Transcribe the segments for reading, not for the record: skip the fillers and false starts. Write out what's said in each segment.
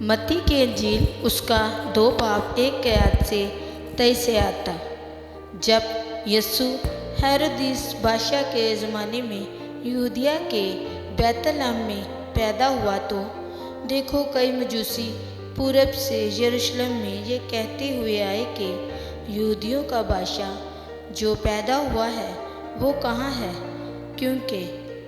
मत्ती की इंजील उसका 2 बाब 1 आयत से 23 आता। जब यीशु हेरोदिस बादशाह के ज़माने में यहूदिया के बैतलहम में पैदा हुआ तो देखो कई मजूसी पूरब से यरूशलेम में ये कहते हुए आए कि यहूदियों का बादशाह जो पैदा हुआ है वो कहाँ है, क्योंकि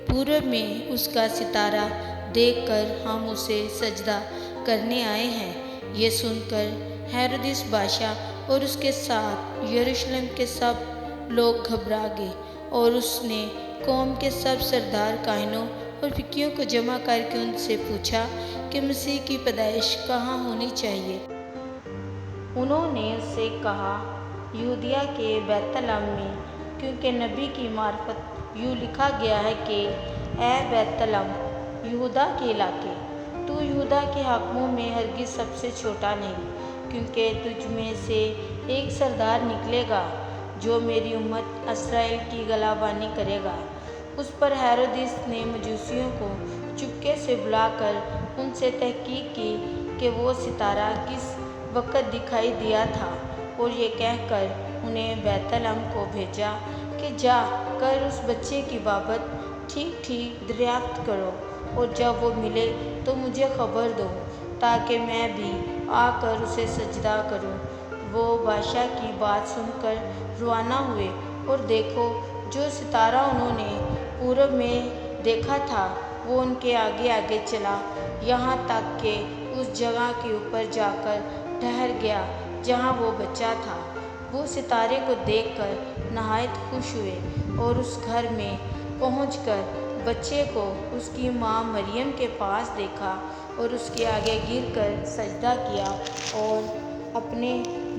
पूरब में उसका सितारा देखकर हम उसे सजदा करने आए हैं। ये सुनकर हेरोदिस बादशाह और उसके साथ यरूशलेम के सब लोग घबरा गए और उसने कौम के सब सरदार काहिनों और फकीहों को जमा करके उनसे पूछा कि मसीह की पैदाइश कहाँ होनी चाहिए। उन्होंने उससे कहा, यहूदिया के बैतलहम में, क्योंकि नबी की मार्फत यूँ लिखा गया है कि ए बैतलहम यहूदा के इलाके, तू यहूदा के हाकिमों में हरगिज़ सबसे छोटा नहीं, क्योंकि तुझ में से एक सरदार निकलेगा जो मेरी उम्मत इस्राएल की गलाबानी करेगा। उस पर हेरोदिस ने मजूसियों को चुपके से बुलाकर उनसे तहकीक की कि वो सितारा किस वक्त दिखाई दिया था, और ये कहकर उन्हें बैतलहम को भेजा कि जा कर उस बच्चे की बाबत ठीक ठीक दरियाफ्त करो, और जब वो मिले तो मुझे खबर दो ताकि मैं भी आकर उसे सजदा करूं। वो बादशाह की बात सुनकर रवाना हुए, और देखो जो सितारा उन्होंने पूरब में देखा था वो उनके आगे आगे चला, यहाँ तक कि उस जगह के ऊपर जाकर ठहर गया जहाँ वो बच्चा था। वो सितारे को देखकर नहायत खुश हुए और उस घर में पहुंचकर बच्चे को उसकी माँ मरियम के पास देखा और उसके आगे गिरकर सजदा किया और अपने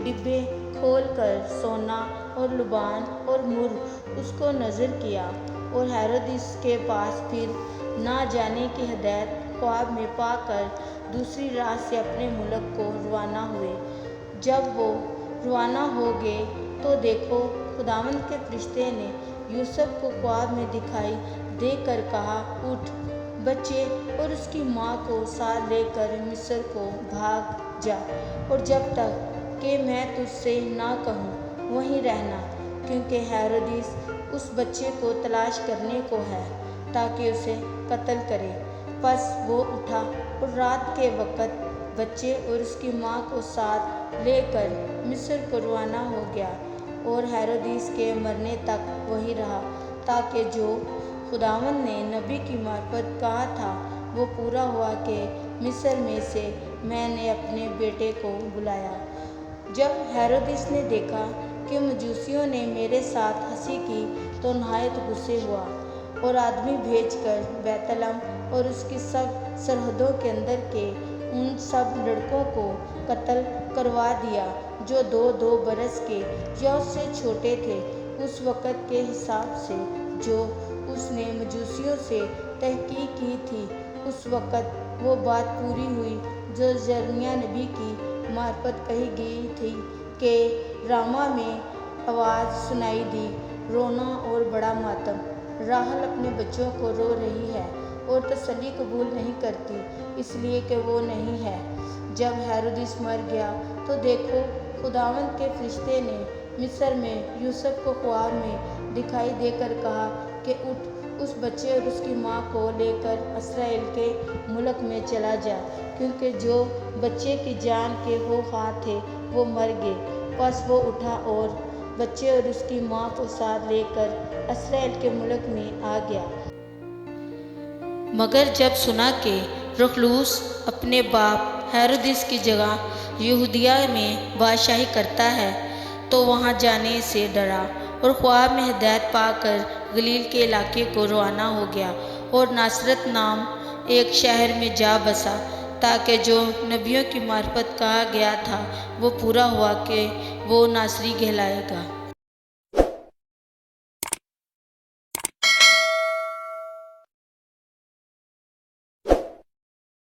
डिब्बे खोलकर सोना और लुबान और मुर उसको नज़र किया, और हेरोदिस के पास फिर ना जाने की हिदायत ख्वाब में पाकर दूसरी रात से अपने मुल्क को रवाना हुए। जब वो रवाना हो गए तो देखो खुदावंद के फरिश्ते ने यूसुफ को ख्वाब में दिखाई देकर कहा, उठ बच्चे और उसकी माँ को साथ लेकर मिस्र को भाग जा, और जब तक कि मैं तुझसे ना कहूँ वहीं रहना, क्योंकि हेरोदिस उस बच्चे को तलाश करने को है ताकि उसे कत्ल करे। बस वो उठा और रात के वक़्त बच्चे और उसकी माँ को साथ लेकर मिस्र को रवाना हो गया, और हेरोदिस के मरने तक वही रहा, ताकि जो खुदावंद ने नबी की मार्फत कहा था वो पूरा हुआ कि मिस्र में से मैंने अपने बेटे को बुलाया। जब हेरोदिस ने देखा कि मजूसियों ने मेरे साथ हंसी की तो नहायत गुस्से हुआ, और आदमी भेजकर बैतलहम और उसकी सब सरहदों के अंदर के उन सब लड़कों को कत्ल करवा दिया जो 2-2 बरस के या उससे छोटे थे, उस वक़्त के हिसाब से जो उसने मजूसियों से तहकीक की थी। उस वक़्त वो बात पूरी हुई जो यिर्मयाह नबी की मार्फत कही गई थी कि रामा में आवाज़ सुनाई दी, रोना और बड़ा मातम। राहल अपने बच्चों को रो रही है और तसल्ली कबूल नहीं करती, इसलिए कि वो नहीं है। जब हेरोदिस मर गया तो देखो खुदावंद के फरिश्ते ने मिस्र में यूसुफ को ख्वाब में दिखाई देकर कहा कि उठ उस बच्चे और उसकी माँ को लेकर इस्राएल के मुल्क में चला जा, क्योंकि जो बच्चे की जान के हो ख्वाह थे वो मर गए। बस वो उठा और बच्चे और उसकी माँ को साथ लेकर इस्राएल के मुल्क में आ गया। मगर जब सुना कि रुखलूस अपने बाप हेरोदिस की जगह यहूदिया में बादशाही करता है तो वहाँ जाने से डरा, और ख्वाब में हिदायत पाकर गलील के इलाके को रवाना हो गया और नासरत नाम एक शहर में जा बसा, ताकि जो नबियों की मार्फत कहा गया था वो पूरा हुआ कि वो नासरी कहलाएगा।